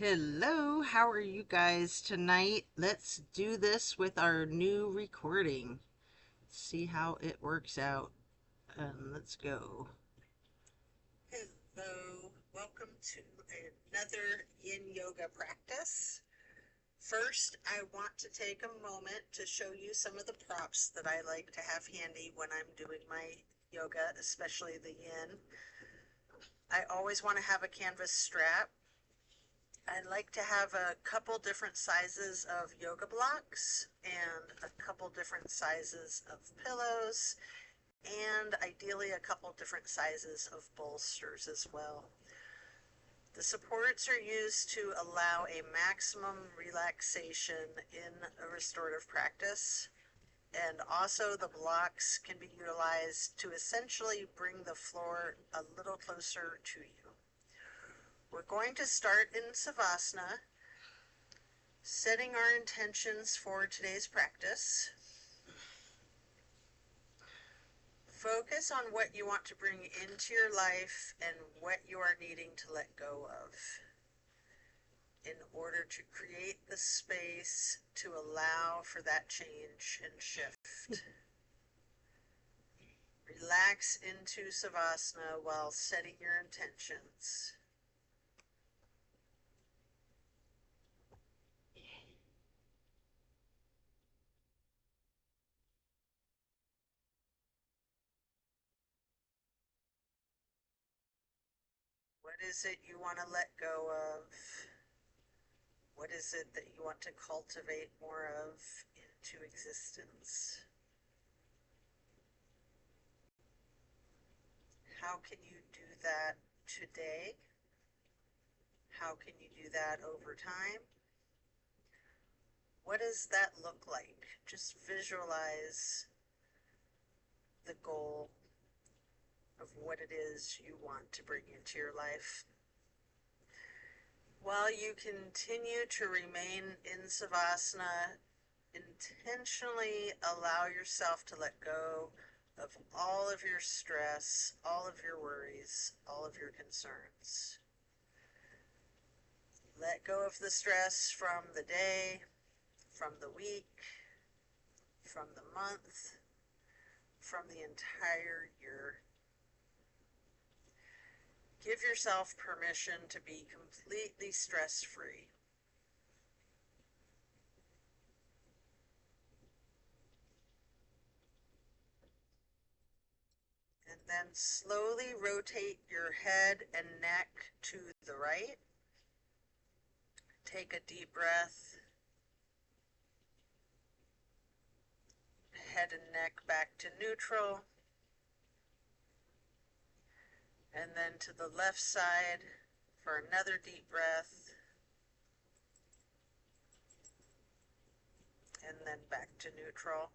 Hello, how are you guys tonight? Let's do this with our new recording. See how it works out. Let's go. Hello, welcome to another yin yoga practice. First, I want to take a moment to show you some of the props that I like to have handy when I'm doing my yoga, especially the yin. I always want to have a canvas strap. I like to have a couple different sizes of yoga blocks and a couple different sizes of pillows, and ideally a couple different sizes of bolsters as well. The supports are used to allow a maximum relaxation in a restorative practice, and also the blocks can be utilized to essentially bring the floor a little closer to you. We're going to start in Savasana, setting our intentions for today's practice. Focus on what you want to bring into your life and what you are needing to let go of in order to create the space to allow for that change and shift. Relax into Savasana while setting your intentions. What is it you want to let go of? What is it that you want to cultivate more of into existence? How can you do that today? How can you do that over time? What does that look like? Just visualize the goal of what it is you want to bring into your life. While you continue to remain in Savasana, intentionally allow yourself to let go of all of your stress, all of your worries, all of your concerns. Let go of the stress from the day, from the week, from the month, from the entire year. Give yourself permission to be completely stress-free. And then slowly rotate your head and neck to the right. Take a deep breath. Head and neck back to neutral. And then to the left side for another deep breath. And then back to neutral.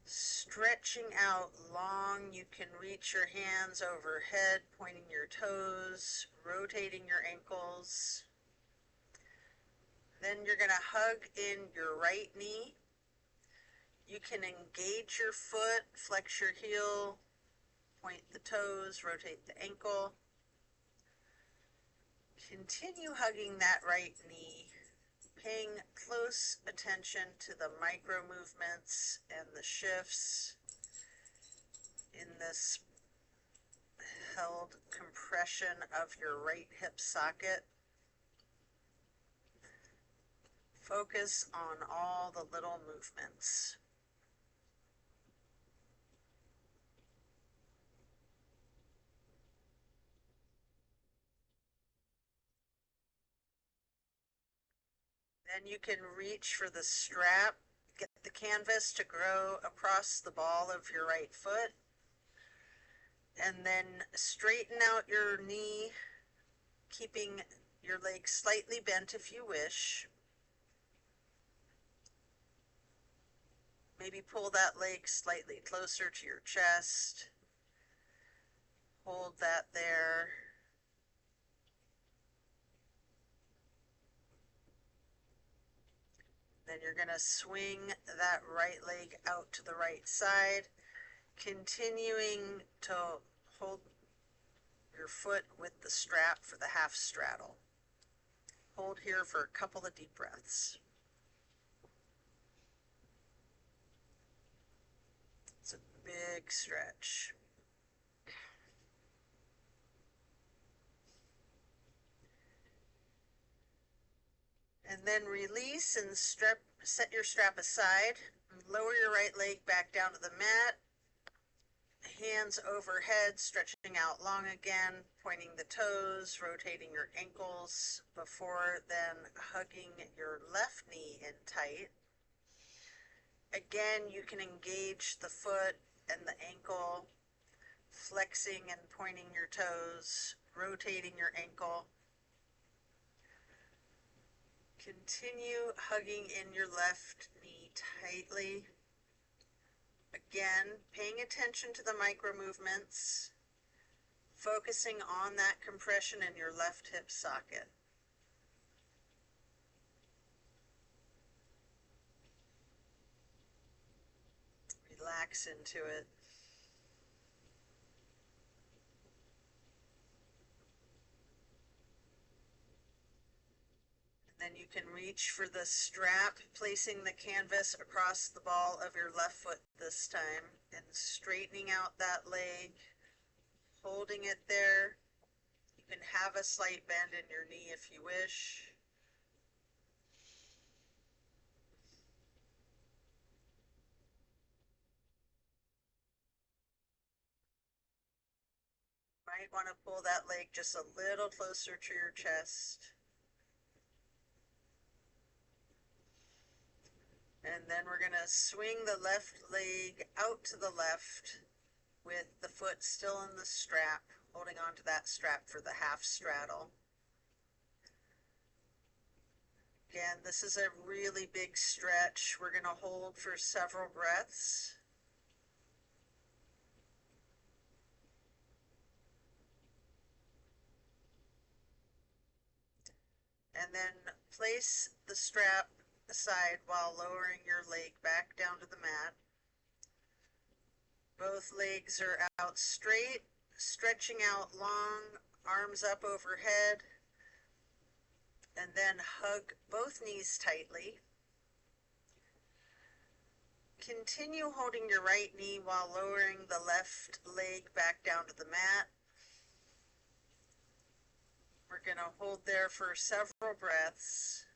Stretching out long, you can reach your hands overhead, pointing your toes, rotating your ankles. Then you're going to hug in your right knee. You can engage your foot, flex your heel, point the toes, rotate the ankle. Continue hugging that right knee, paying close attention to the micro movements and the shifts in this held compression of your right hip socket. Focus on all the little movements. Then you can reach for the strap, get the canvas to grow across the ball of your right foot, and then straighten out your knee, keeping your leg slightly bent if you wish. Maybe pull that leg slightly closer to your chest. Hold that there. Then you're going to swing that right leg out to the right side, continuing to hold your foot with the strap for the half straddle. Hold here for a couple of deep breaths. It's a big stretch. And then release and set your strap aside. Lower your right leg back down to the mat. Hands overhead, stretching out long again, pointing the toes, rotating your ankles before then hugging your left knee in tight. Again, you can engage the foot and the ankle, flexing and pointing your toes, rotating your ankle. Continue hugging in your left knee tightly. Again, paying attention to the micro movements, focusing on that compression in your left hip socket. Relax into it. Then you can reach for the strap, placing the canvas across the ball of your left foot this time and straightening out that leg, holding it there. You can have a slight bend in your knee if you wish. Might want to pull that leg just a little closer to your chest. And then we're going to swing the left leg out to the left with the foot still in the strap, holding on to that strap for the half straddle. Again, this is a really big stretch. We're going to hold for several breaths. And then place the strap aside while lowering your leg back down to the mat. Both legs are out straight, stretching out long, arms up overhead, and then hug both knees tightly. Continue holding your right knee while lowering the left leg back down to the mat. We're going to hold there for several breaths.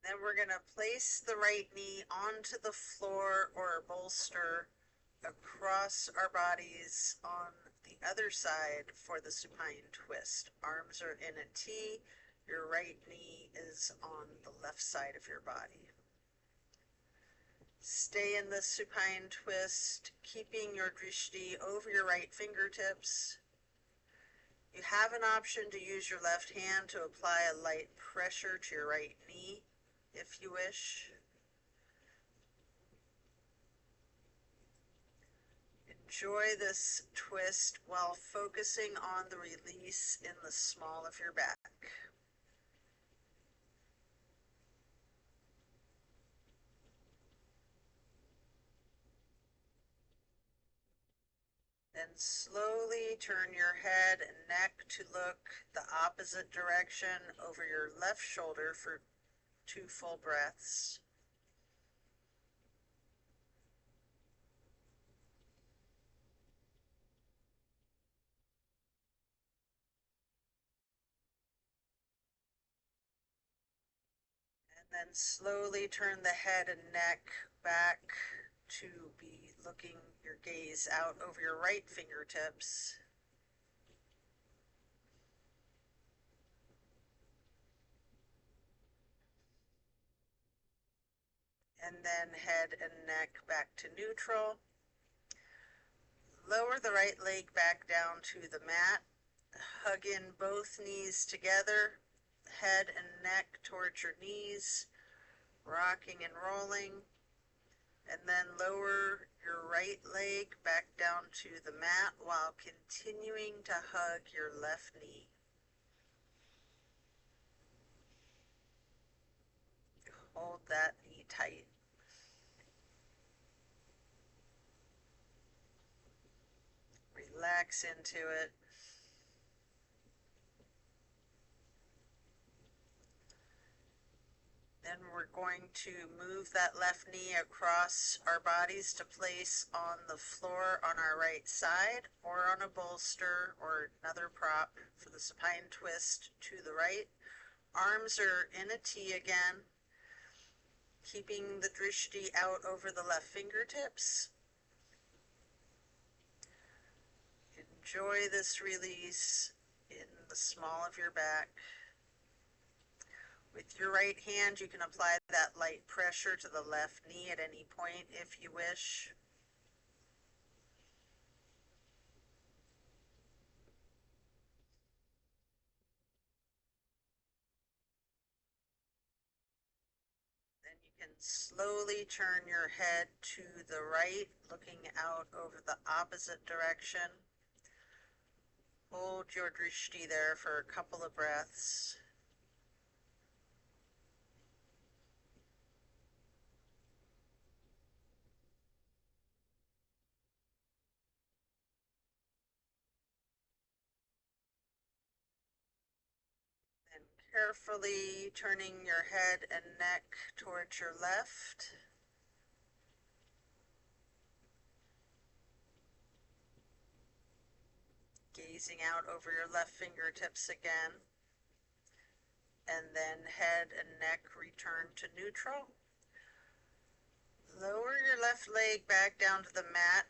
Then we're going to place the right knee onto the floor or bolster across our bodies on the other side for the supine twist. Arms are in a T. Your right knee is on the left side of your body. Stay in the supine twist, keeping your drishti over your right fingertips. You have an option to use your left hand to apply a light pressure to your right knee if you wish. Enjoy this twist while focusing on the release in the small of your back. Then slowly turn your head and neck to look the opposite direction over your left shoulder for 2 full breaths. And then slowly turn the head and neck back to be looking your gaze out over your right fingertips. And then head and neck back to neutral. Lower the right leg back down to the mat. Hug in both knees together, head and neck towards your knees, rocking and rolling. And then lower your right leg back down to the mat while continuing to hug your left knee. Hold that knee tight. Relax into it. Then we're going to move that left knee across our bodies to place on the floor on our right side or on a bolster or another prop for the supine twist to the right. Arms are in a T again, keeping the drishti out over the left fingertips. Enjoy this release in the small of your back. With your right hand, you can apply that light pressure to the left knee at any point if you wish. Then you can slowly turn your head to the right, looking out over the opposite direction. Hold your drishti there for a couple of breaths. And carefully turning your head and neck towards your left. Gazing out over your left fingertips again. And then head and neck return to neutral. Lower your left leg back down to the mat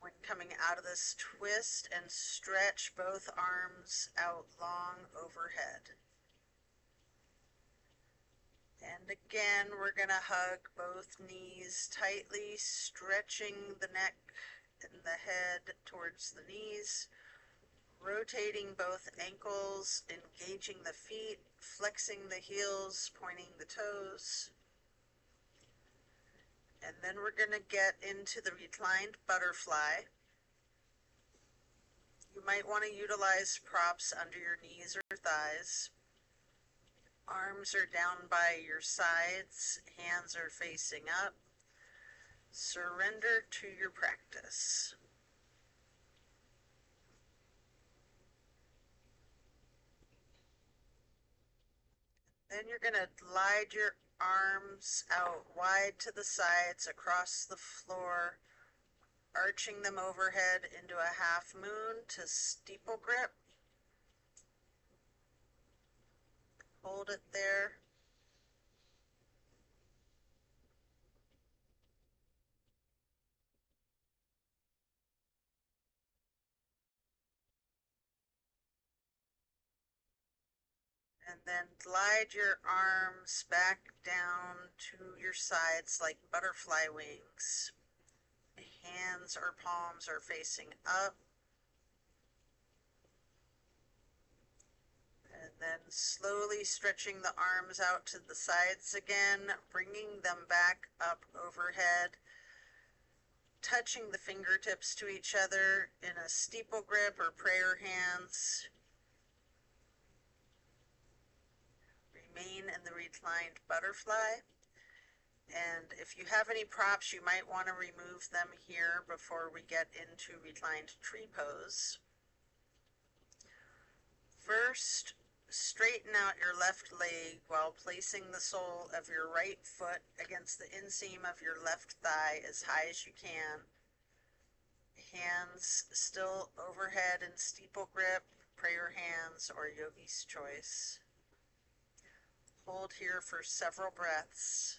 when coming out of this twist and stretch both arms out long overhead. And again, we're going to hug both knees tightly, stretching the neck and the head towards the knees, rotating both ankles, engaging the feet, flexing the heels, pointing the toes. And then we're going to get into the reclined butterfly. You might want to utilize props under your knees or thighs. Arms are down by your sides, hands are facing up. Surrender to your practice. Then you're going to glide your arms out wide to the sides across the floor, arching them overhead into a half moon to steeple grip. Hold it there. And then glide your arms back down to your sides like butterfly wings. Hands or palms are facing up. And then slowly stretching the arms out to the sides again, bringing them back up overhead, touching the fingertips to each other in a steeple grip or prayer hands. Remain in the reclined butterfly. And if you have any props, you might want to remove them here before we get into reclined tree pose. First, straighten out your left leg while placing the sole of your right foot against the inseam of your left thigh as high as you can. Hands still overhead in steeple grip, prayer hands, or yogi's choice. Hold here for several breaths.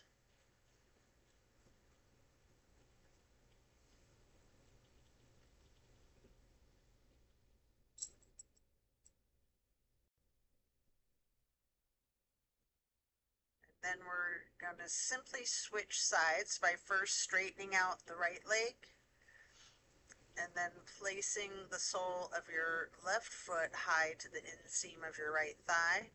Then we're going to simply switch sides by first straightening out the right leg and then placing the sole of your left foot high to the inseam of your right thigh.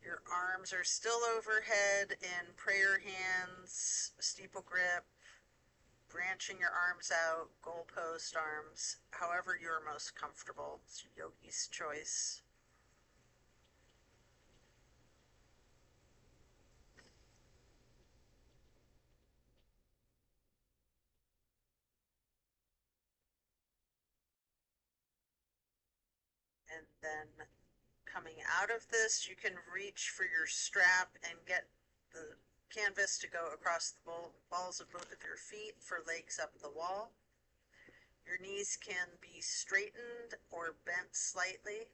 Your arms are still overhead in prayer hands, steeple grip, branching your arms out, goalpost arms, however you're most comfortable. It's yogi's choice. And then coming out of this, you can reach for your strap and get the canvas to go across the balls of both of your feet for legs up the wall. Your knees can be straightened or bent slightly.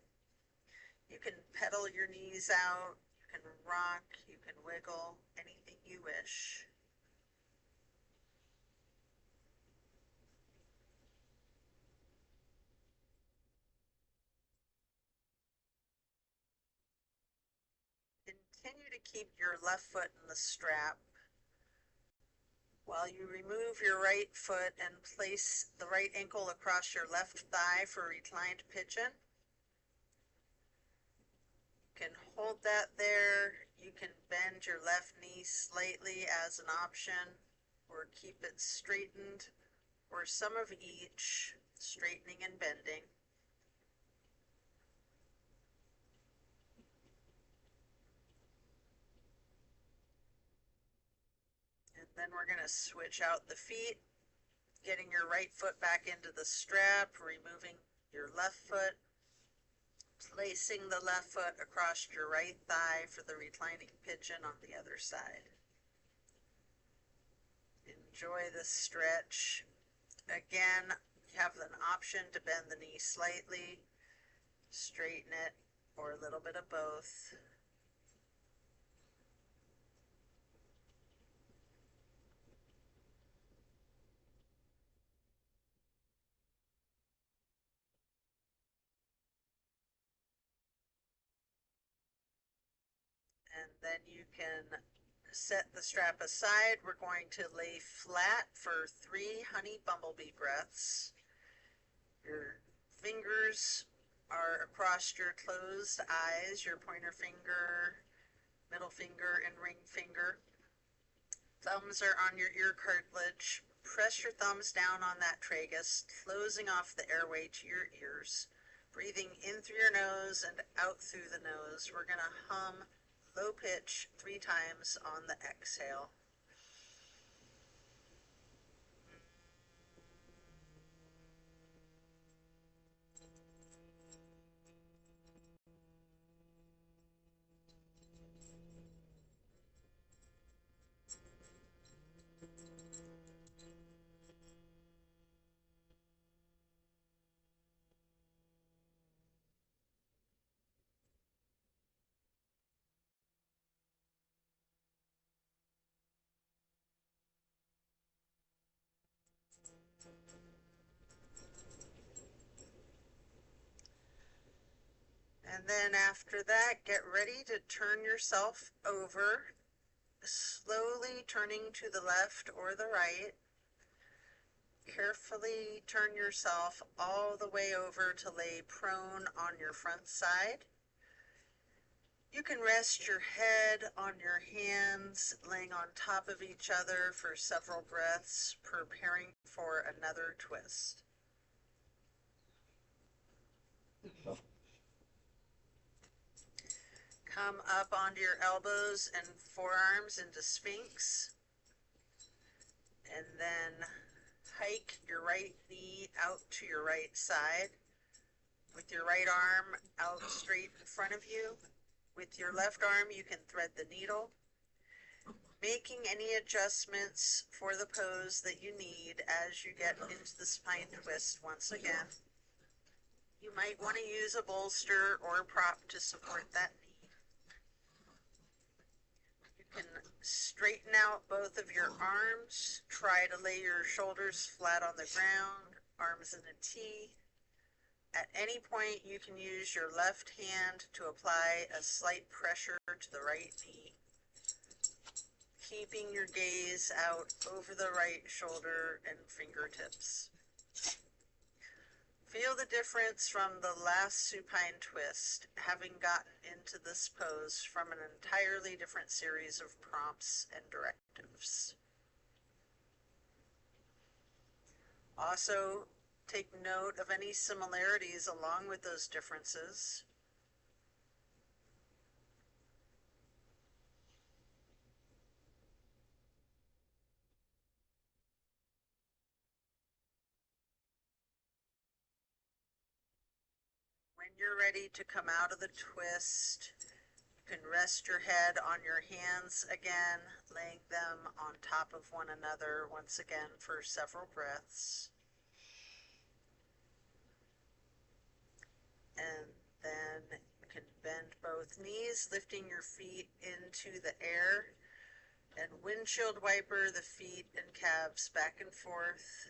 You can pedal your knees out, you can rock, you can wiggle, anything you wish. Continue to keep your left foot in the strap while you remove your right foot and place the right ankle across your left thigh for reclined pigeon. You can hold that there. You can bend your left knee slightly as an option, or keep it straightened, or some of each, straightening and bending. And then we're going to switch out the feet, getting your right foot back into the strap, removing your left foot, placing the left foot across your right thigh for the reclining pigeon on the other side. Enjoy the stretch. Again, you have an option to bend the knee slightly, straighten it, or a little bit of both. And then you can set the strap aside. We're going to lay flat for 3 honey bumblebee breaths. Your fingers are across your closed eyes, your pointer finger, middle finger, and ring finger. Thumbs are on your ear cartilage. Press your thumbs down on that tragus, closing off the airway to your ears. Breathing in through your nose and out through the nose. We're going to hum low pitch 3 times on the exhale. And then after that, get ready to turn yourself over, slowly turning to the left or the right. Carefully turn yourself all the way over to lay prone on your front side. You can rest your head on your hands, laying on top of each other for several breaths, preparing for another twist. Come up onto your elbows and forearms into Sphinx. And then hike your right knee out to your right side with your right arm out straight in front of you. With your left arm, you can thread the needle, making any adjustments for the pose that you need as you get into the spine twist once again. You might want to use a bolster or a prop to support that knee. You can straighten out both of your arms. Try to lay your shoulders flat on the ground, arms in a T. At any point, you can use your left hand to apply a slight pressure to the right knee, keeping your gaze out over the right shoulder and fingertips. Feel the difference from the last supine twist, having gotten into this pose from an entirely different series of prompts and directives. Also, take note of any similarities along with those differences. When you're ready to come out of the twist, you can rest your head on your hands again, laying them on top of one another once again for several breaths. And then you can bend both knees, lifting your feet into the air, and windshield wiper the feet and calves back and forth.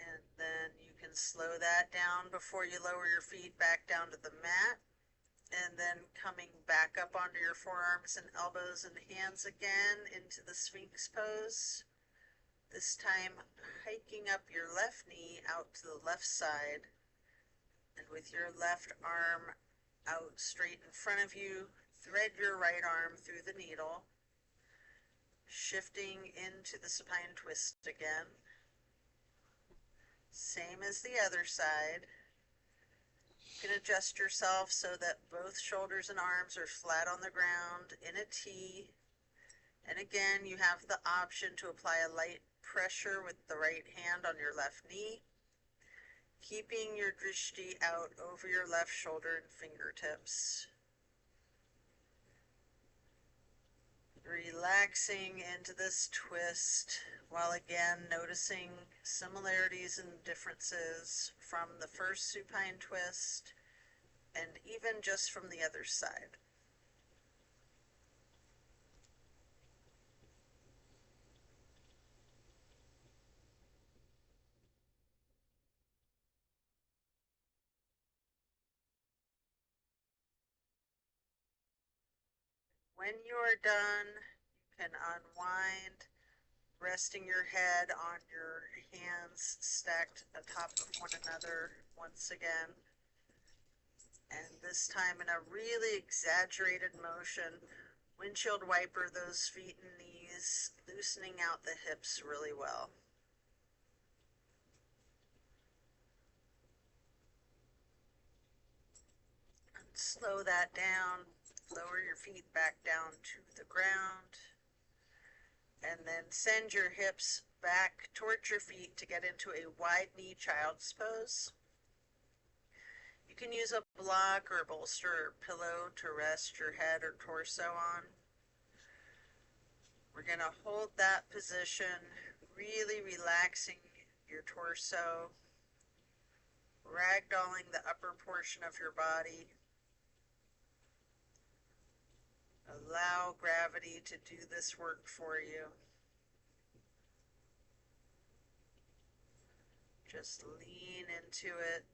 And then you can slow that down before you lower your feet back down to the mat. And then coming back up onto your forearms and elbows and hands again into the Sphinx pose. This time hiking up your left knee out to the left side, and with your left arm out straight in front of you, thread your right arm through the needle, shifting into the supine twist again. Same as the other side. You can adjust yourself so that both shoulders and arms are flat on the ground in a T. And again, you have the option to apply a light pressure with the right hand on your left knee, keeping your drishti out over your left shoulder and fingertips. Relaxing into this twist while again noticing similarities and differences from the first supine twist and even just from the other side. When you are done, you can unwind, resting your head on your hands stacked atop of one another once again. And this time in a really exaggerated motion, windshield wiper those feet and knees, loosening out the hips really well. And slow that down, lower your feet back down to the ground, and then send your hips back towards your feet to get into a wide knee child's pose. You can use a block or a bolster or pillow to rest your head or torso on. We're going to hold that position, really relaxing your torso, ragdolling the upper portion of your body. Allow gravity to do this work for you. Just lean into it.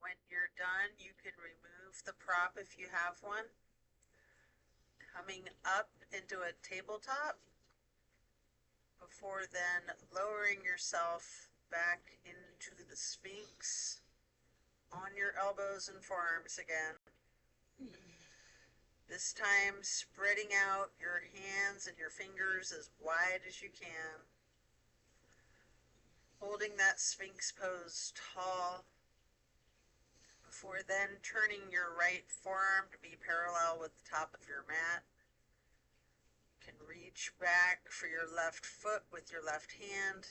When you're done, you can remove the prop if you have one. Coming up into a tabletop, before then lowering yourself back into the Sphinx on your elbows and forearms again. This time spreading out your hands and your fingers as wide as you can. Holding that Sphinx pose tall, before then turning your right forearm to be parallel with the top of your mat. You can reach back for your left foot with your left hand.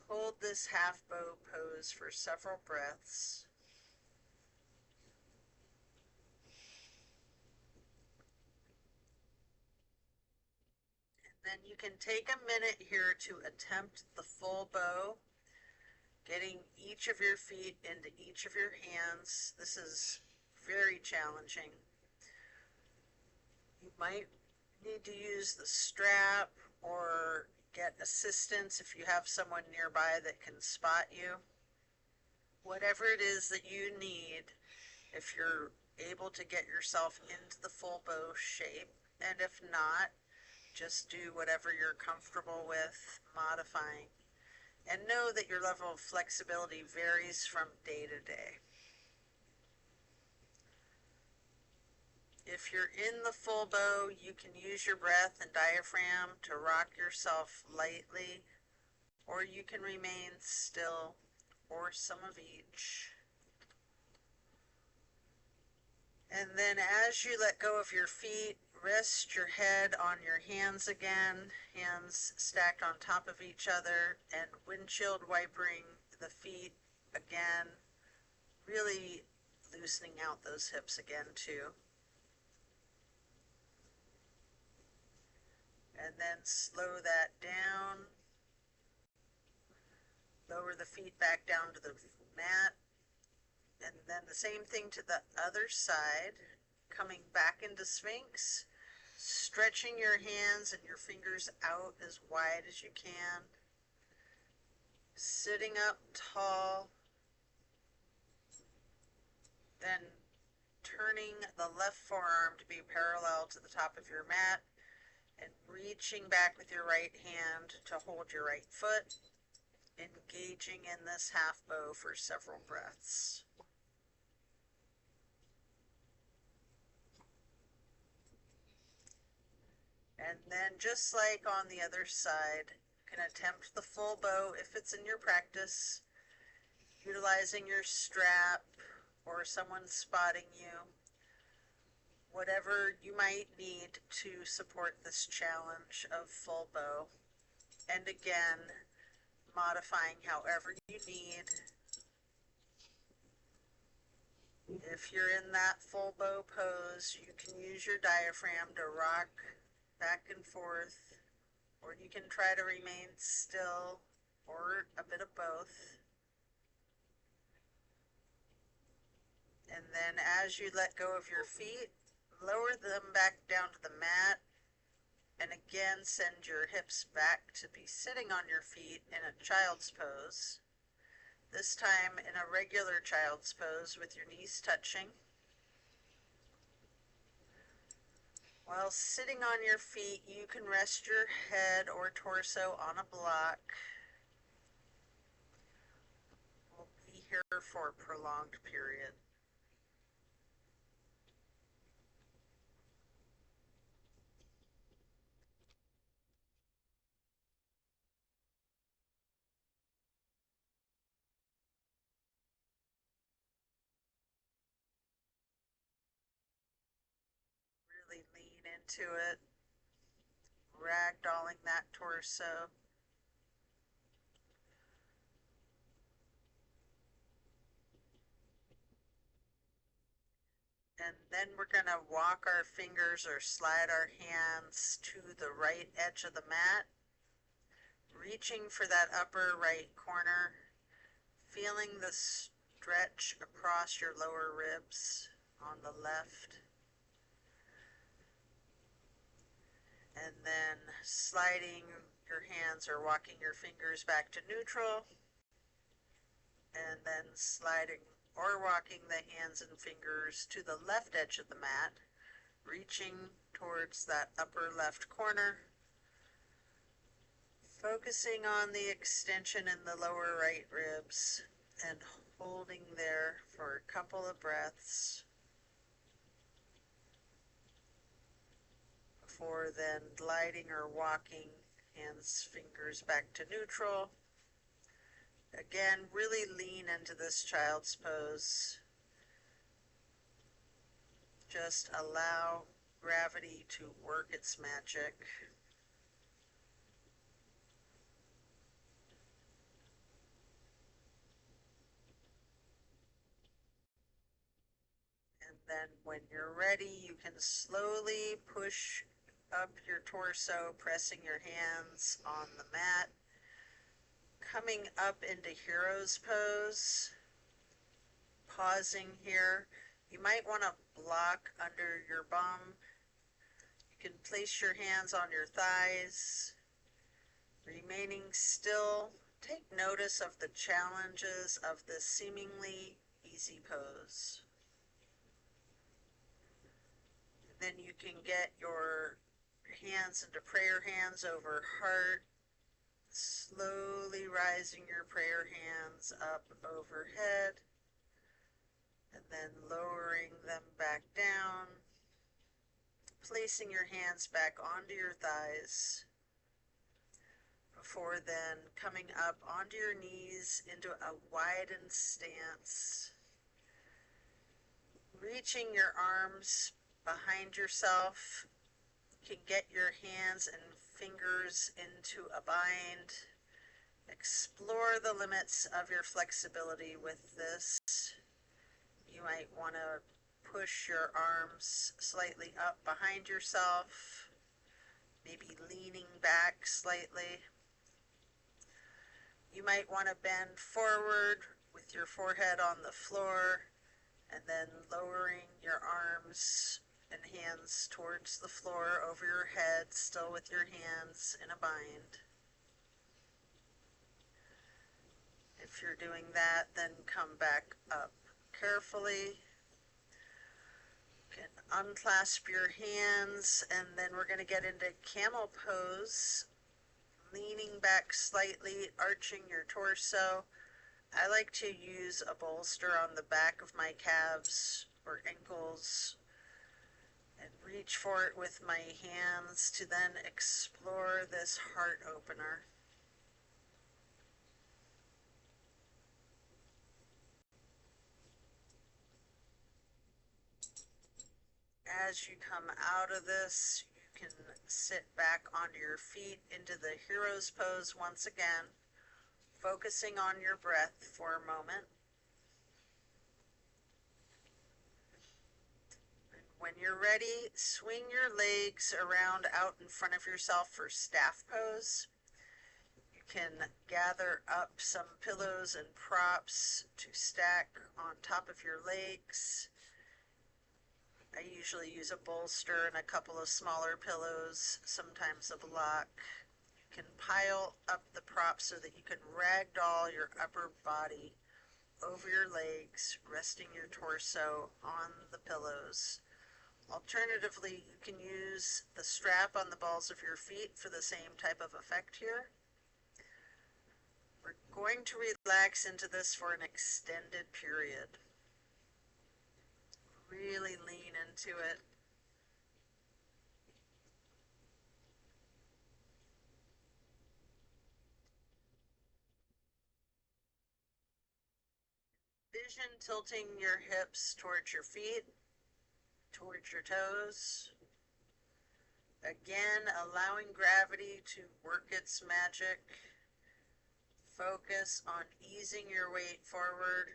Hold this half bow pose for several breaths. And then you can take a minute here to attempt the full bow, getting each of your feet into each of your hands. This is very challenging. You might need to use the strap or get assistance if you have someone nearby that can spot you. Whatever it is that you need, if you're able to get yourself into the full bow shape, and if not, just do whatever you're comfortable with modifying. And know that your level of flexibility varies from day to day. If you're in the full bow, you can use your breath and diaphragm to rock yourself lightly, or you can remain still, or some of each. And then as you let go of your feet, rest your head on your hands again, hands stacked on top of each other, and windshield wipering the feet again, really loosening out those hips again too. And then slow that down. Lower the feet back down to the mat. And then the same thing to the other side, coming back into Sphinx, stretching your hands and your fingers out as wide as you can, sitting up tall, then turning the left forearm to be parallel to the top of your mat and reaching back with your right hand to hold your right foot, engaging in this half bow for several breaths. And then just like on the other side, you can attempt the full bow if it's in your practice, utilizing your strap or someone spotting you, whatever you might need to support this challenge of full bow. And again, modifying however you need. If you're in that full bow pose, you can use your diaphragm to rock back and forth, or you can try to remain still, or a bit of both. And then as you let go of your feet, lower them back down to the mat, and again send your hips back to be sitting on your feet in a child's pose. This time in a regular child's pose with your knees touching. While sitting on your feet, you can rest your head or torso on a block. We'll be here for a prolonged period. Really lean into it, ragdolling that torso. And then we're going to walk our fingers or slide our hands to the right edge of the mat, reaching for that upper right corner, feeling the stretch across your lower ribs on the left. And then sliding your hands or walking your fingers back to neutral, and then sliding or walking the hands and fingers to the left edge of the mat, reaching towards that upper left corner, focusing on the extension in the lower right ribs and holding there for a couple of breaths before then gliding or walking hands, fingers back to neutral. Again, really lean into this child's pose. Just allow gravity to work its magic. And then when you're ready, you can slowly push up your torso, pressing your hands on the mat, coming up into hero's pose, pausing here. You might want to block under your bum. You can place your hands on your thighs, remaining still. Take notice of the challenges of this seemingly easy pose. Then you can get your hands into prayer hands over heart, slowly rising your prayer hands up overhead, and then lowering them back down. placing your hands back onto your thighs before then coming up onto your knees into a widened stance. Reaching your arms behind yourself. You can get your hands and fingers into a bind. Explore the limits of your flexibility with this. You might want to push your arms slightly up behind yourself, maybe leaning back slightly. You might want to bend forward with your forehead on the floor and then lowering your arms and hands towards the floor over your head, still with your hands in a bind. If you're doing that, then come back up carefully. You can unclasp your hands, and then we're going to get into camel pose, leaning back slightly, arching your torso. I like to use a bolster on the back of my calves or ankles and reach for it with my hands to then explore this heart opener. As you come out of this, you can sit back onto your feet into the hero's pose once again, focusing on your breath for a moment. When you're ready, swing your legs around out in front of yourself for staff pose. You can gather up some pillows and props to stack on top of your legs. I usually use a bolster and a couple of smaller pillows, sometimes a block. You can pile up the props so that you can ragdoll your upper body over your legs, resting your torso on the pillows. Alternatively, you can use the strap on the balls of your feet for the same type of effect here. We're going to relax into this for an extended period. Really lean into it. Vision tilting your hips towards your feet, towards your toes. Again, allowing gravity to work its magic. Focus on easing your weight forward,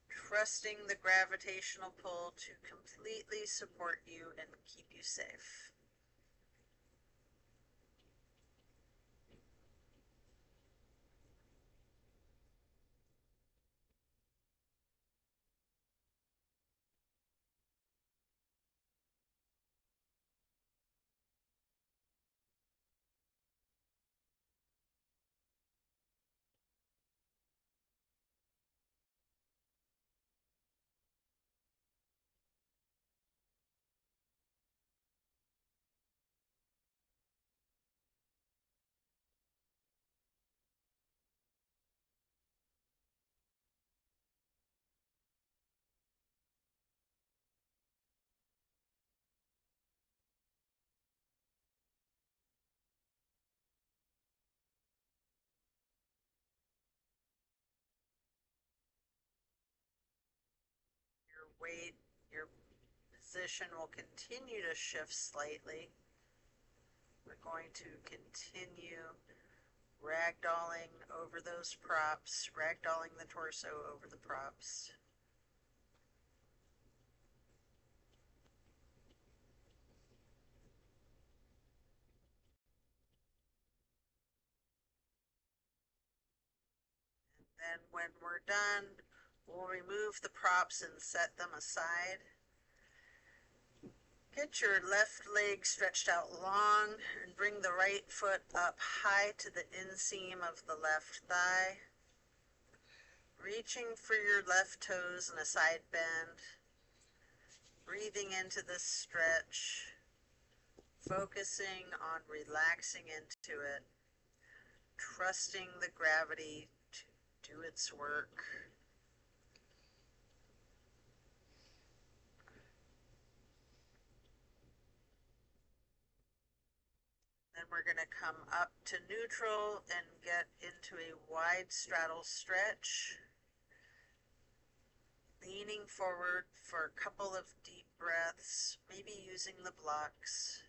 trusting the gravitational pull to completely support you and keep you safe. Your weight, your position will continue to shift slightly. We're going to continue ragdolling over those props, ragdolling the torso over the props. Then when we're done, we'll remove the props and set them aside. Get your left leg stretched out long and bring the right foot up high to the inseam of the left thigh. Reaching for your left toes in a side bend. Breathing into this stretch. Focusing on relaxing into it. Trusting the gravity to do its work. we're going to come up to neutral and get into a wide straddle stretch. Leaning forward for a couple of deep breaths, maybe using the blocks.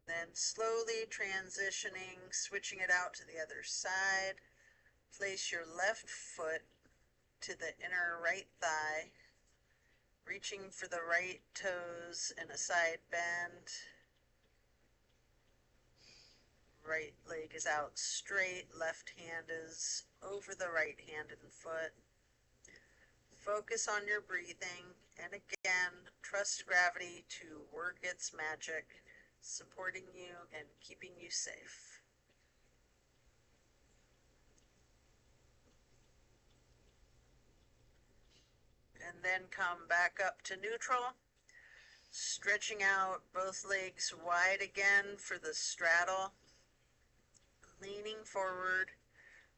And then slowly transitioning, switching it out to the other side. Place your left foot to the inner right thigh, reaching for the right toes in a side bend. Right leg is out straight, left hand is over the right hand and foot. Focus on your breathing, and again, trust gravity to work its magic, supporting you and keeping you safe. And then come back up to neutral, stretching out both legs wide again for the straddle, leaning forward,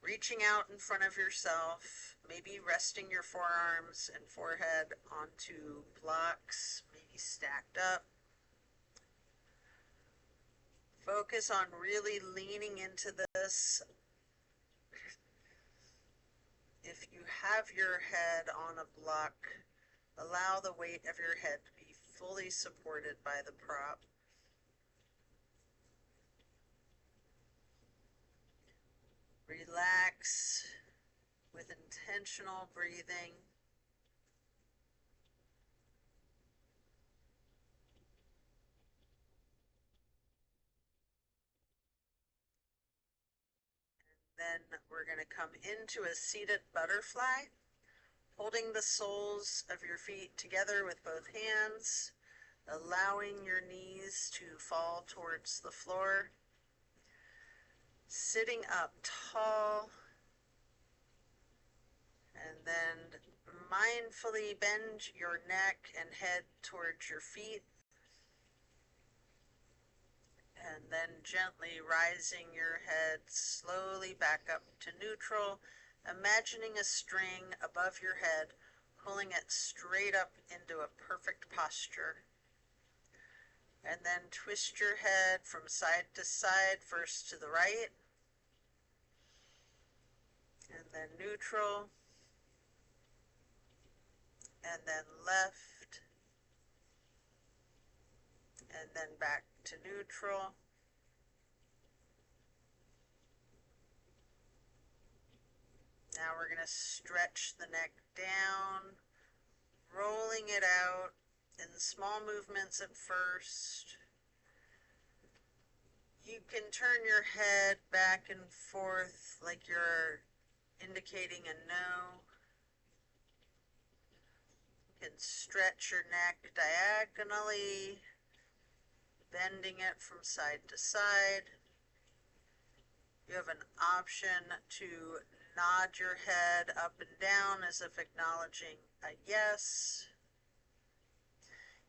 reaching out in front of yourself, maybe resting your forearms and forehead onto blocks, maybe stacked up. Focus on really leaning into this. If you have your head on a block, allow the weight of your head to be fully supported by the prop. Relax with intentional breathing. Then we're going to come into a seated butterfly, holding the soles of your feet together with both hands, allowing your knees to fall towards the floor. Sitting up tall, and then mindfully bend your neck and head towards your feet. And then gently rising your head slowly back up to neutral, imagining a string above your head, pulling it straight up into a perfect posture. And then twist your head from side to side, first to the right, and then neutral, and then left, and then back to neutral. Now we're going to stretch the neck down, rolling it out in small movements at first. You can turn your head back and forth like you're indicating a no. You can stretch your neck diagonally, bending it from side to side. You have an option to nod your head up and down as if acknowledging a yes.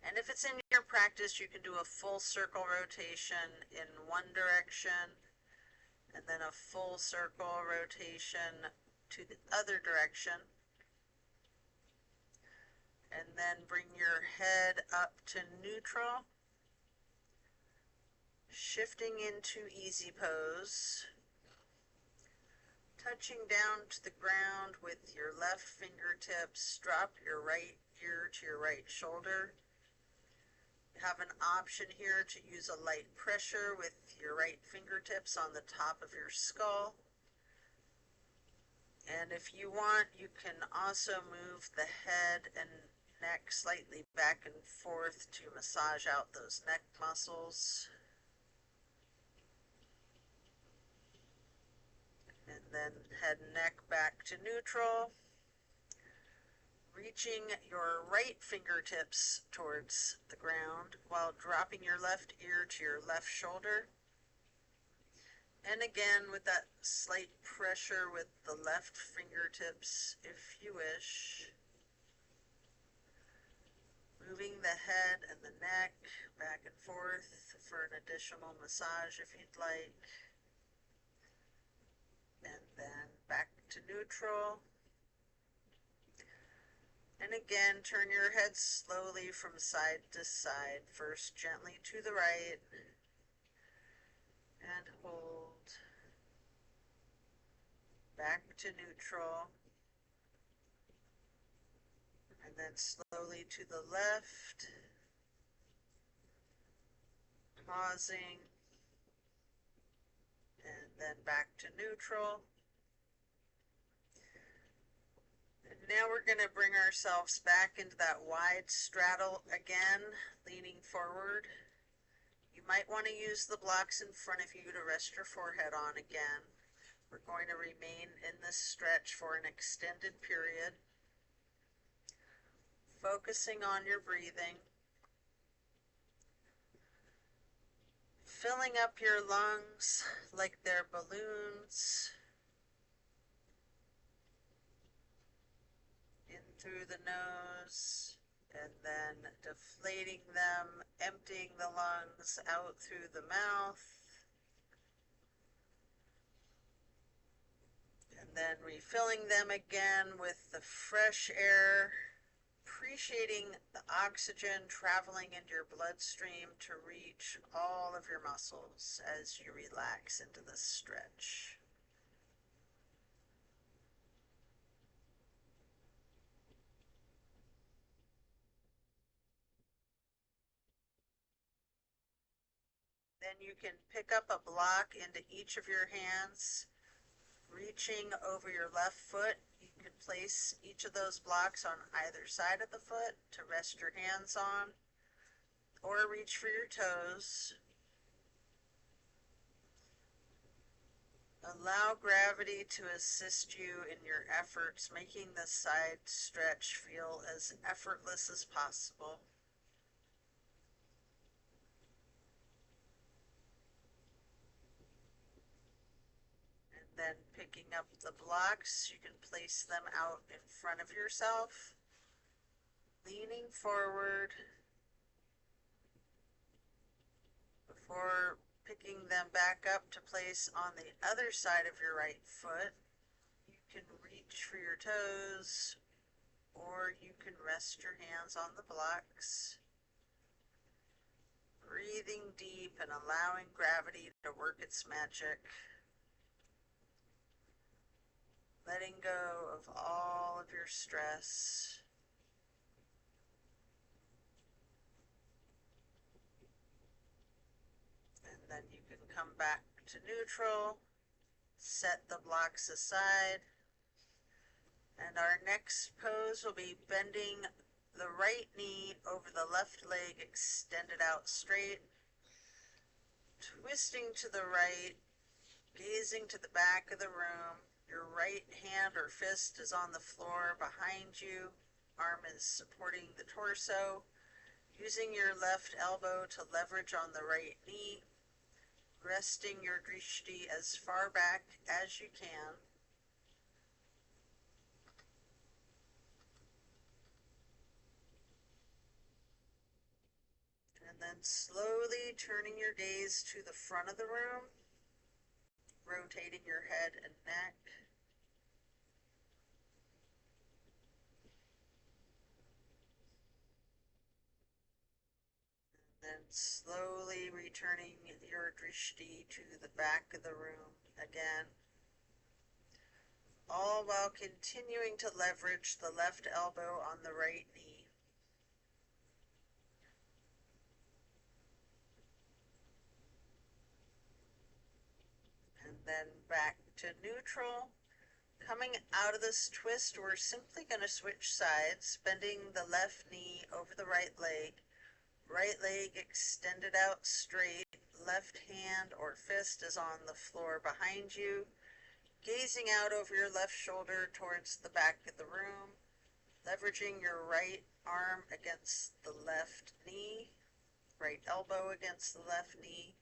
And if it's in your practice, you can do a full circle rotation in one direction, and then a full circle rotation to the other direction. And then bring your head up to neutral, shifting into easy pose, touching down to the ground with your left fingertips. Drop your right ear to your right shoulder. You have an option here to use a light pressure with your right fingertips on the top of your skull. And if you want, you can also move the head and neck slightly back and forth to massage out those neck muscles. And then head and neck back to neutral. Reaching your right fingertips towards the ground while dropping your left ear to your left shoulder. And again, with that slight pressure with the left fingertips, if you wish. Moving the head and the neck back and forth for an additional massage if you'd like. And then back to neutral. And again, turn your head slowly from side to side. First gently to the right and hold. Back to neutral. And then slowly to the left. Pausing. And then back to neutral. And now we're going to bring ourselves back into that wide straddle again, leaning forward. You might want to use the blocks in front of you to rest your forehead on again. We're going to remain in this stretch for an extended period. Focusing on your breathing. Filling up your lungs like they're balloons. In through the nose, and then deflating them, emptying the lungs out through the mouth, and then refilling them again with the fresh air, appreciating the oxygen traveling into your bloodstream to reach all of your muscles as you relax into this stretch. Then you can pick up a block into each of your hands, reaching over your left foot. You can place each of those blocks on either side of the foot to rest your hands on, or reach for your toes. Allow gravity to assist you in your efforts, making the side stretch feel as effortless as possible. And then picking up the blocks, you can place them out in front of yourself, leaning forward before picking them back up to place on the other side of your right foot. You can reach for your toes, or you can rest your hands on the blocks. Breathing deep and allowing gravity to work its magic. Letting go of all of your stress. And then you can come back to neutral, set the blocks aside, and our next pose will be bending the right knee over the left leg, extended out straight, twisting to the right, gazing to the back of the room. Your right hand or fist is on the floor behind you, arm is supporting the torso, using your left elbow to leverage on the right knee, resting your drishti as far back as you can. And then slowly turning your gaze to the front of the room, rotating your head and neck. Then slowly returning your drishti to the back of the room again, all while continuing to leverage the left elbow on the right knee. And then back to neutral. Coming out of this twist, we're simply going to switch sides, bending the left knee over the right leg extended out straight, left hand or fist is on the floor behind you, gazing out over your left shoulder towards the back of the room, leveraging your right arm against the left knee, right elbow against the left knee.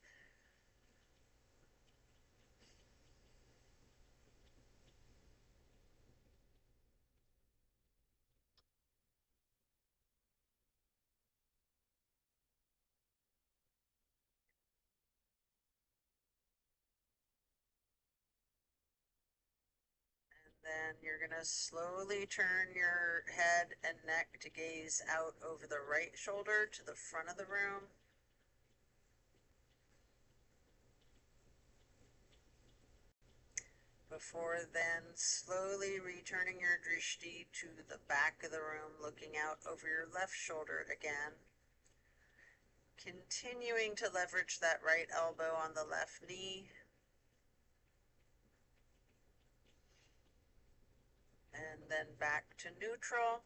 Then you're going to slowly turn your head and neck to gaze out over the right shoulder to the front of the room. Before then, slowly returning your drishti to the back of the room, looking out over your left shoulder again. Continuing to leverage that right elbow on the left knee. And then back to neutral.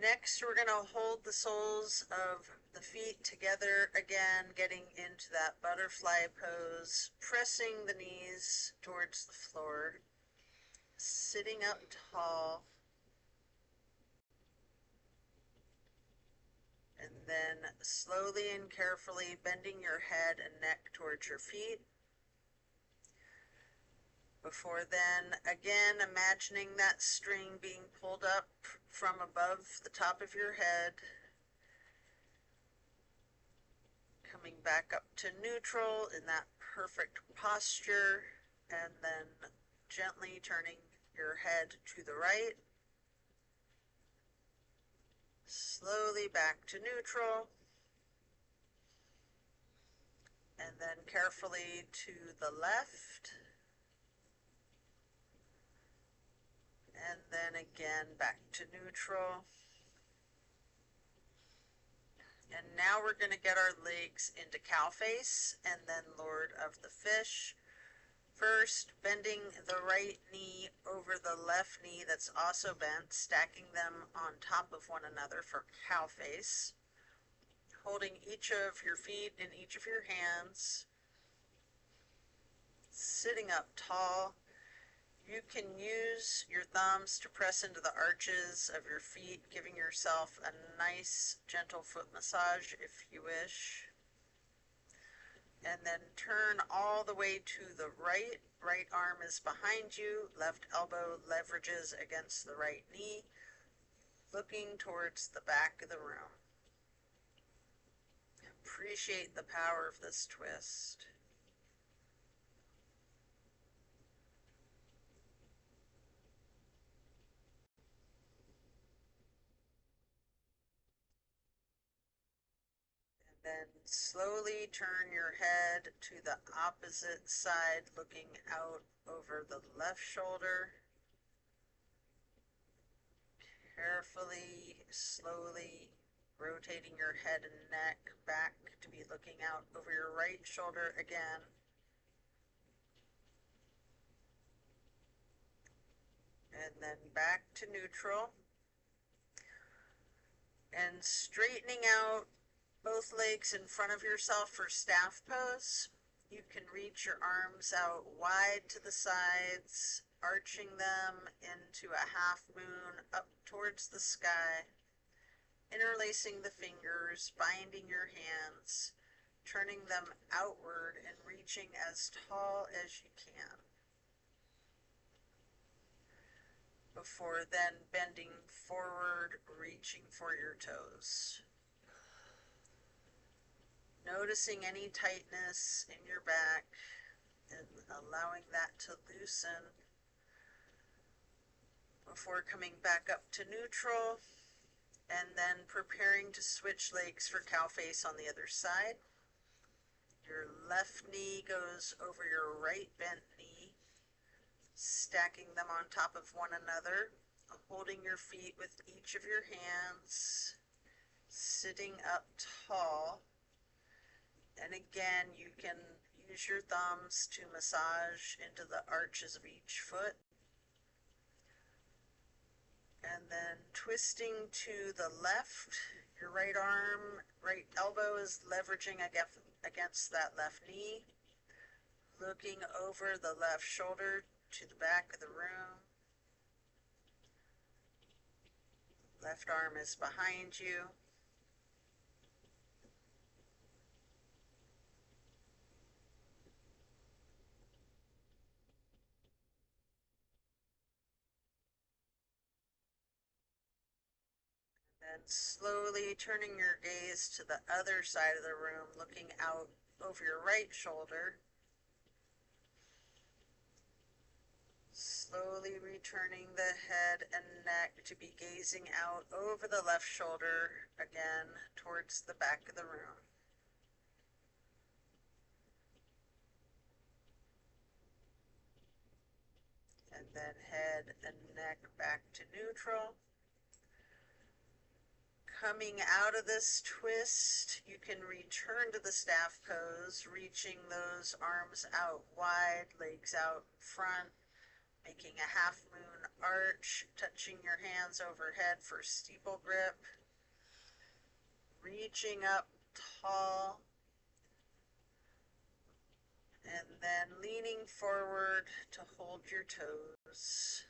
Next, we're going to hold the soles of the feet together again, getting into that butterfly pose, pressing the knees towards the floor, sitting up tall, and then slowly and carefully bending your head and neck towards your feet. Before then, again, imagining that string being pulled up from above the top of your head, coming back up to neutral in that perfect posture, and then gently turning your head to the right, slowly back to neutral, and then carefully to the left, and then again back to neutral. And now we're going to get our legs into cow face and then Lord of the Fish. First, bending the right knee over the left knee that's also bent, stacking them on top of one another for cow face. Holding each of your feet in each of your hands. Sitting up tall. You can use your thumbs to press into the arches of your feet, giving yourself a nice gentle foot massage if you wish. And then turn all the way to the right. Right arm is behind you, left elbow leverages against the right knee, looking towards the back of the room. Appreciate the power of this twist. Then slowly turn your head to the opposite side, looking out over the left shoulder. Carefully, slowly rotating your head and neck back to be looking out over your right shoulder again. And then back to neutral. And straightening out both legs in front of yourself for staff pose. You can reach your arms out wide to the sides, arching them into a half moon up towards the sky, interlacing the fingers, binding your hands, turning them outward and reaching as tall as you can. Before then bending forward, reaching for your toes. Noticing any tightness in your back and allowing that to loosen before coming back up to neutral and then preparing to switch legs for cow face on the other side. Your left knee goes over your right bent knee, stacking them on top of one another, holding your feet with each of your hands, sitting up tall. And again, you can use your thumbs to massage into the arches of each foot. And then twisting to the left, your right arm, right elbow is leveraging against that left knee. Looking over the left shoulder to the back of the room. Left arm is behind you. And slowly turning your gaze to the other side of the room, looking out over your right shoulder. slowly returning the head and neck to be gazing out over the left shoulder again towards the back of the room. And then head and neck back to neutral. Coming out of this twist, you can return to the staff pose, reaching those arms out wide, legs out in front, making a half moon arch, touching your hands overhead for steeple grip, reaching up tall, and then leaning forward to hold your toes.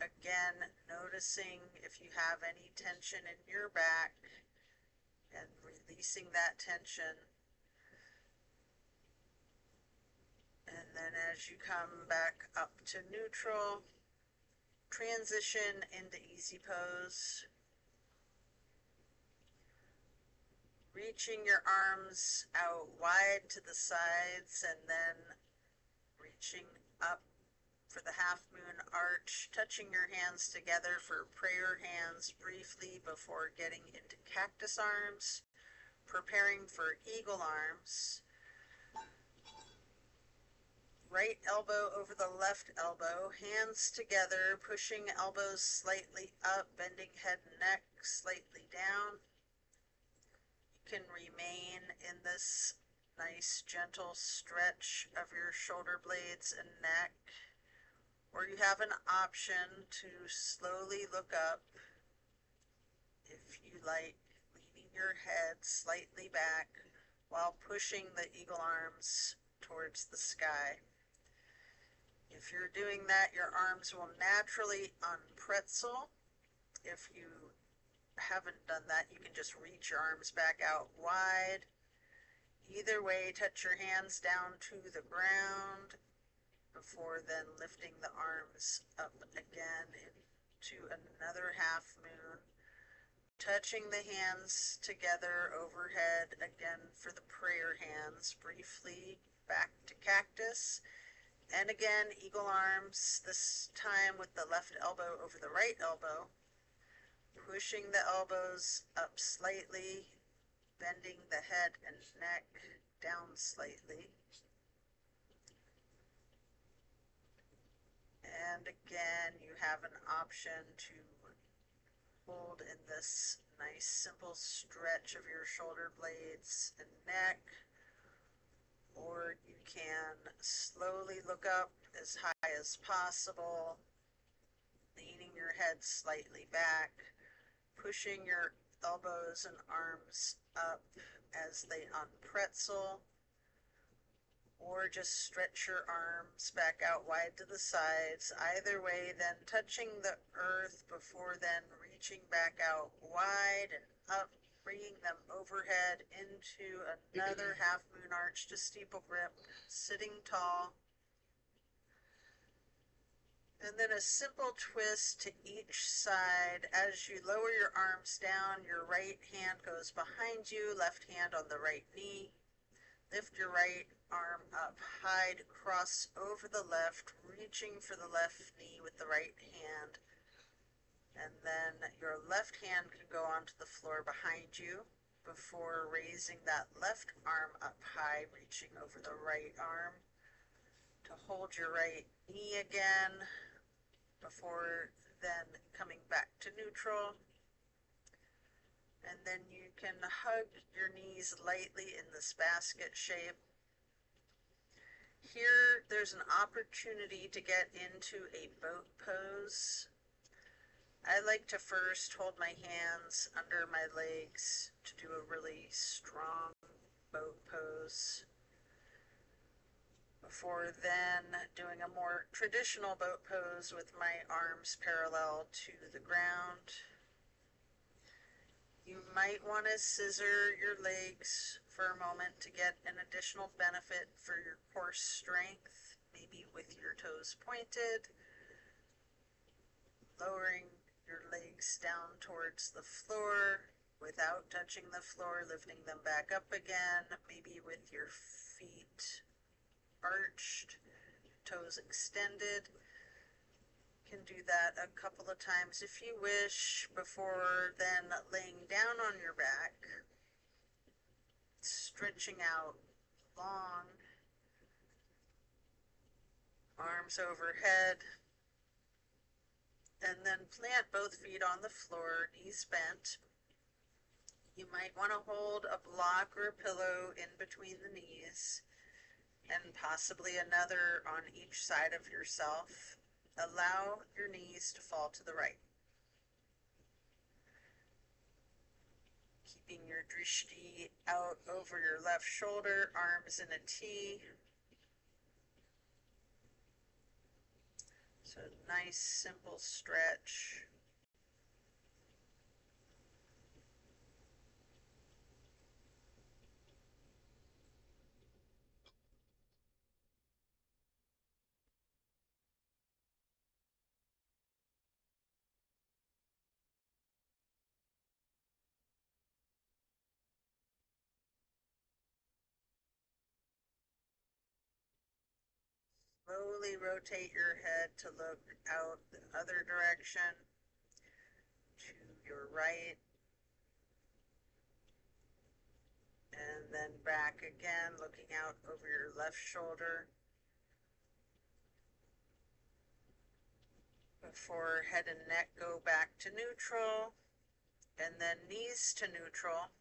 Again, noticing if you have any tension in your back and releasing that tension. And then as you come back up to neutral, transition into easy pose. Reaching your arms out wide to the sides and then reaching up for the half moon arch, touching your hands together for prayer hands briefly before getting into cactus arms, preparing for eagle arms. Right elbow over the left elbow, hands together, pushing elbows slightly up, bending head and neck slightly down. You can remain in this nice gentle stretch of your shoulder blades and neck, or you have an option to slowly look up if you like, leaning your head slightly back while pushing the eagle arms towards the sky. If you're doing that, your arms will naturally unpretzel. If you haven't done that, you can just reach your arms back out wide. Either way, touch your hands down to the ground before then lifting the arms up again into another half moon. Touching the hands together overhead again for the prayer hands briefly, back to cactus. And again, eagle arms, this time with the left elbow over the right elbow, pushing the elbows up slightly, bending the head and neck down slightly. And again, you have an option to hold in this nice simple stretch of your shoulder blades and neck, or you can slowly look up as high as possible, leaning your head slightly back, pushing your elbows and arms up as they unpretzel, or just stretch your arms back out wide to the sides. Either way, then touching the earth before then reaching back out wide and up, bringing them overhead into another half moon arch to steeple grip, sitting tall. And then a simple twist to each side. As you lower your arms down, your right hand goes behind you, left hand on the right knee. Lift your right arm up high to cross over the left, reaching for the left knee with the right hand. And then your left hand can go onto the floor behind you before raising that left arm up high, reaching over the right arm to hold your right knee again before then coming back to neutral. And then you can hug your knees lightly in this basket shape. Here, there's an opportunity to get into a boat pose. I like to first hold my hands under my legs to do a really strong boat pose, before then doing a more traditional boat pose with my arms parallel to the ground. You might want to scissor your legs for a moment to get an additional benefit for your core strength, maybe with your toes pointed, lowering your legs down towards the floor without touching the floor, lifting them back up again, maybe with your feet arched, toes extended. You can do that a couple of times if you wish, before then laying down on your back, stretching out long, arms overhead, and then plant both feet on the floor, knees bent. You might want to hold a block or a pillow in between the knees, and possibly another on each side of yourself. Allow your knees to fall to the right. Keeping your drishti out over your left shoulder, arms in a T. So nice, simple stretch. Slowly rotate your head to look out the other direction, to your right, and then back again, looking out over your left shoulder. Before head and neck go back to neutral, and then knees to neutral,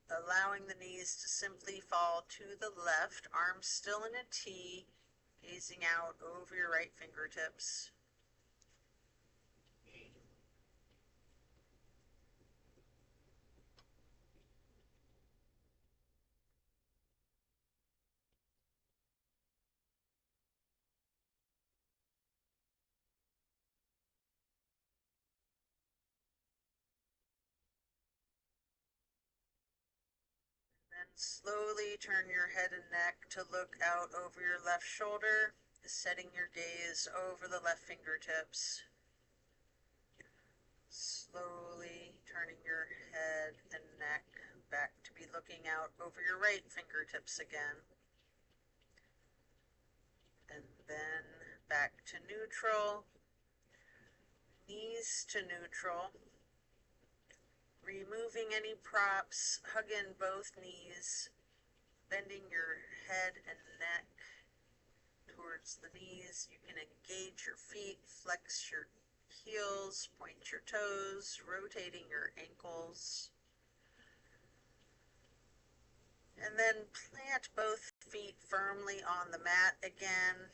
allowing the knees to simply fall to the left, arms still in a T, gazing out over your right fingertips. Then slowly turn your head and neck to look out over your left shoulder, setting your gaze over the left fingertips. Slowly turning your head and neck back to be looking out over your right fingertips again. And then back to neutral, knees to neutral. Removing any props, hug in both knees, bending your head and neck towards the knees. You can engage your feet, flex your heels, point your toes, rotating your ankles. And then plant both feet firmly on the mat again.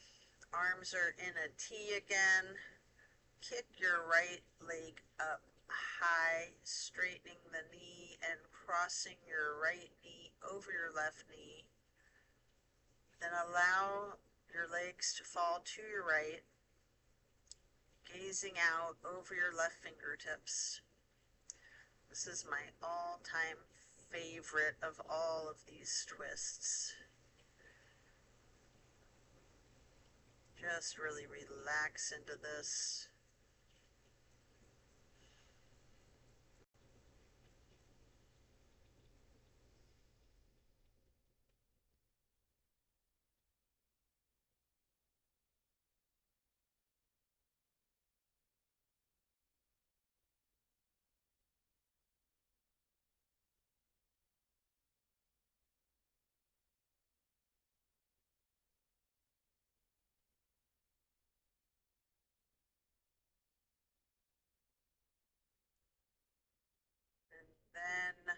Arms are in a T again. Kick your right leg up high, straightening the knee and crossing your right knee over your left knee. Then allow your legs to fall to your right, gazing out over your left fingertips. This is my all-time favorite of all of these twists. Just really relax into this. And then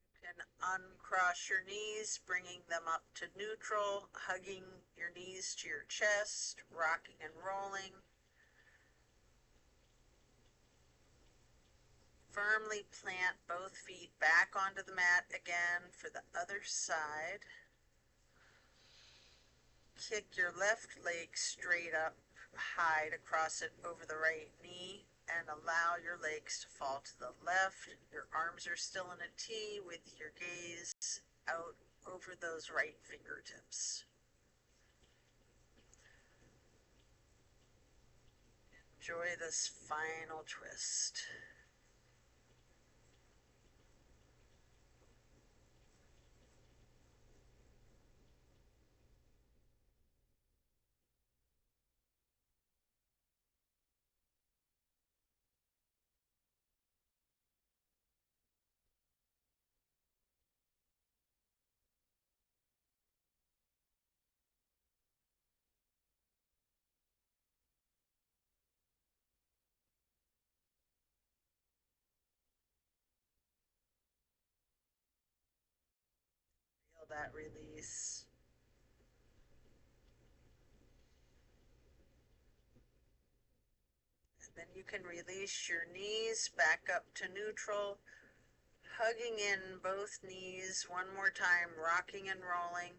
you can uncross your knees, bringing them up to neutral, hugging your knees to your chest, rocking and rolling. Firmly plant both feet back onto the mat again for the other side. Kick your left leg straight up high to cross it over the right knee, and allow your legs to fall to the left. Your arms are still in a T with your gaze out over those right fingertips. Enjoy this final twist. that release. And then you can release your knees back up to neutral, hugging in both knees one more time, rocking and rolling.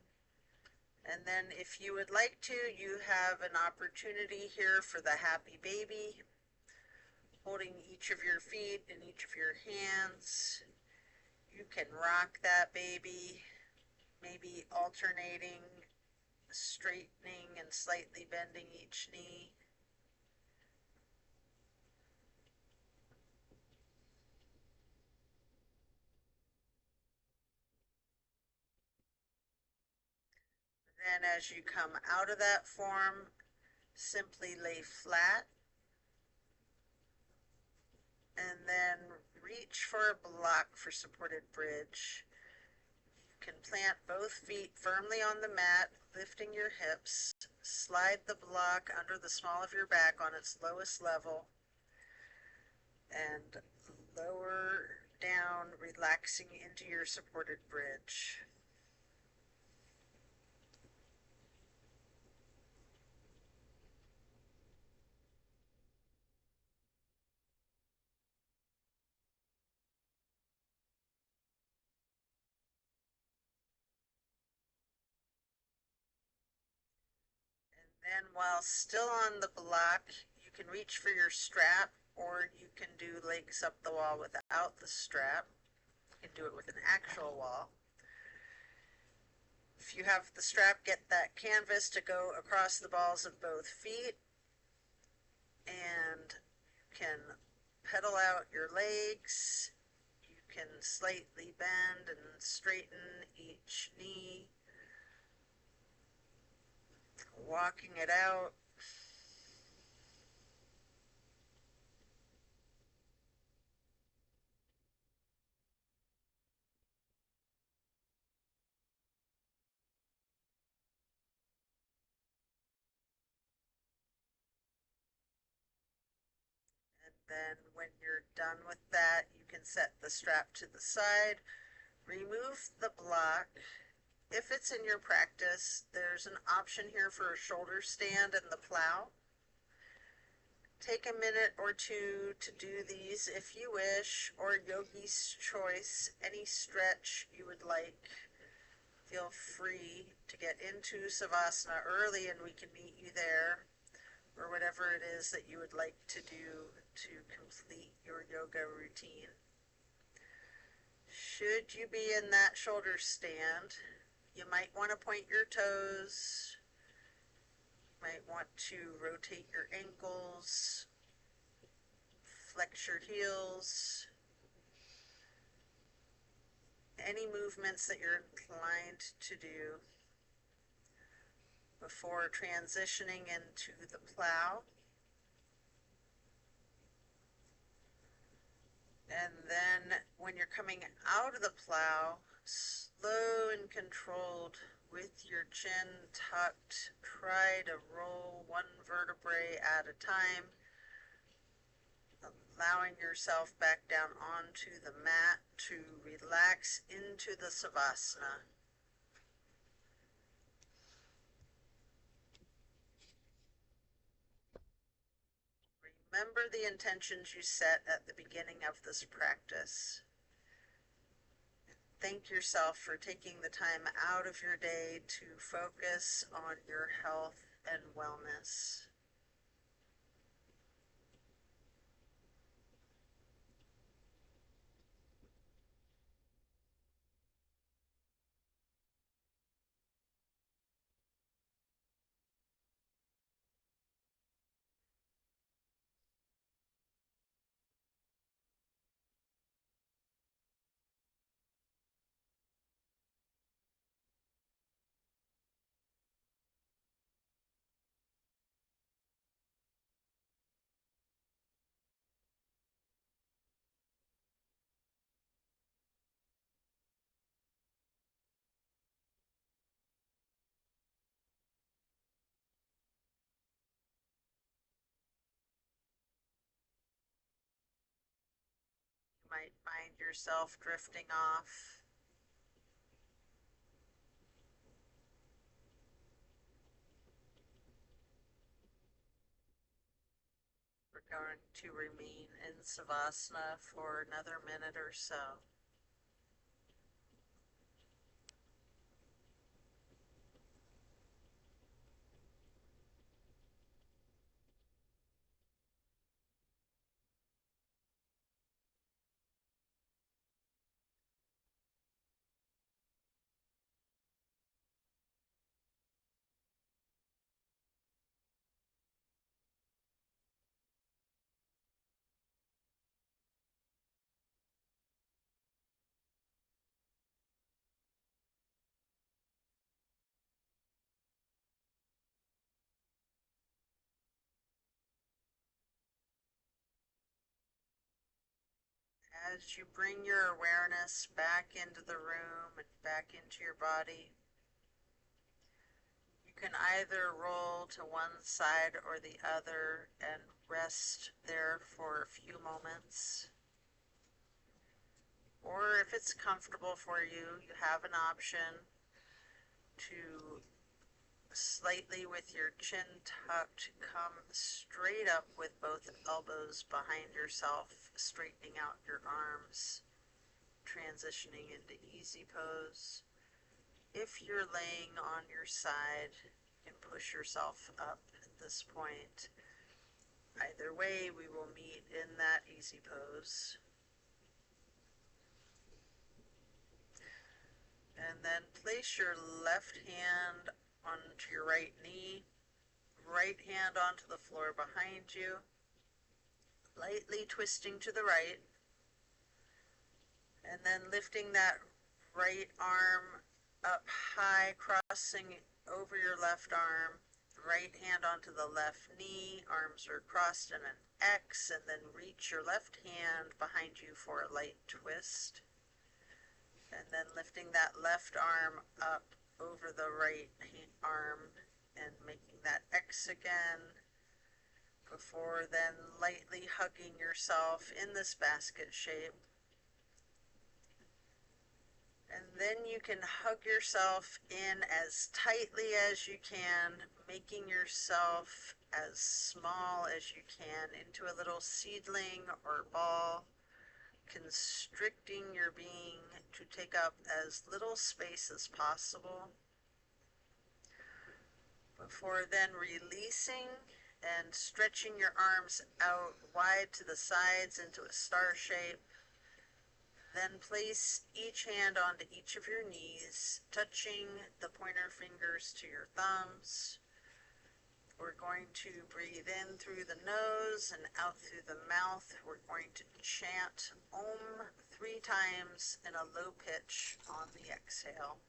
And then if you would like to, you have an opportunity here for the happy baby, holding each of your feet in each of your hands. You can rock that baby, maybe alternating, straightening and slightly bending each knee. Then as you come out of that form, simply lay flat and then reach for a block for supported bridge. You can plant both feet firmly on the mat, lifting your hips. Slide the block under the small of your back on its lowest level and lower down, relaxing into your supported bridge. And while still on the block, you can reach for your strap, or you can do legs up the wall without the strap. You can do it with an actual wall. If you have the strap, get that canvas to go across the balls of both feet, and you can pedal out your legs. You can slightly bend and straighten each knee, walking it out. And then when you're done with that, you can set the strap to the side, remove the block. If it's in your practice, there's an option here for a shoulder stand and the plow. Take a minute or two to do these if you wish, or yogi's choice, any stretch you would like. Feel free to get into Savasana early and we can meet you there, or whatever it is that you would like to do to complete your yoga routine. Should you be in that shoulder stand, you might want to point your toes, might want to rotate your ankles, flex your heels, any movements that you're inclined to do before transitioning into the plow. And then when you're coming out of the plow, slow and controlled with your chin tucked, try to roll one vertebrae at a time, allowing yourself back down onto the mat to relax into the Savasana. Remember the intentions you set at the beginning of this practice. Thank yourself for taking the time out of your day to focus on your health and wellness. You might find yourself drifting off. Going to remain in Savasana for another minute or so. As you bring your awareness back into the room and back into your body, you can either roll to one side or the other and rest there for a few moments. Or if it's comfortable for you, you have an option to slightly with your chin tucked, come straight up with both elbows behind yourself, straightening out your arms, transitioning into easy pose. If you're laying on your side, you can push yourself up at this point. Either way, we will meet in that easy pose. And then place your left hand onto your right knee, right hand onto the floor behind you, lightly twisting to the right, and then lifting that right arm up high, crossing over your left arm, right hand onto the left knee, arms are crossed in an X, and then reach your left hand behind you for a light twist. And then lifting that left arm up over the right arm and making that X again, before then lightly hugging yourself in this basket shape. And then you can hug yourself in as tightly as you can, making yourself as small as you can into a little seedling or ball, constricting your being to take up as little space as possible, before then releasing and stretching your arms out wide to the sides into a star shape. Then place each hand onto each of your knees, touching the pointer fingers to your thumbs. We're going to breathe in through the nose and out through the mouth. We're going to chant Om 3 times in a low pitch on the exhale.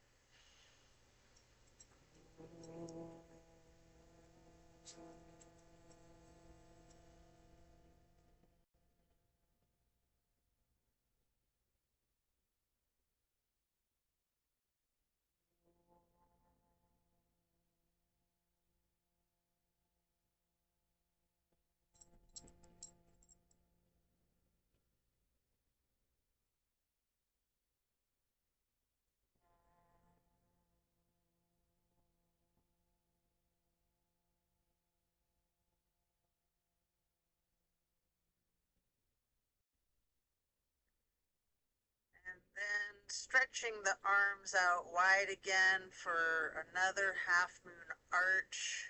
And then stretching the arms out wide again for another half moon arch.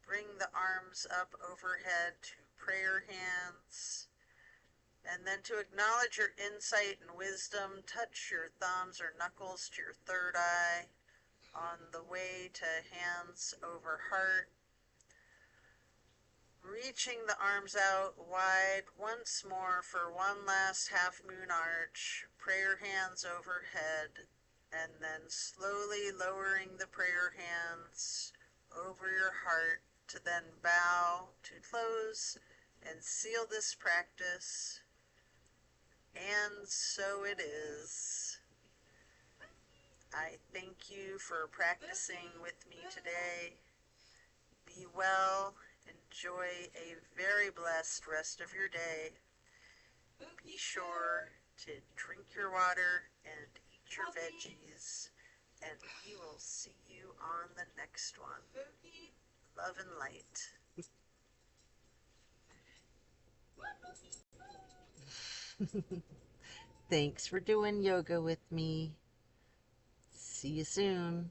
Bring the arms up overhead to prayer hands. And then to acknowledge your insight and wisdom, touch your thumbs or knuckles to your third eye on the way to hands over heart. Reaching the arms out wide once more for one last half moon arch, prayer hands overhead, and then slowly lowering the prayer hands over your heart to then bow to close and seal this practice. And so it is. I thank you for practicing with me today. Be well. Enjoy a very blessed rest of your day. Be sure to drink your water and eat your veggies. And we will see you on the next one. Love and light. Thanks for doing yoga with me. See you soon.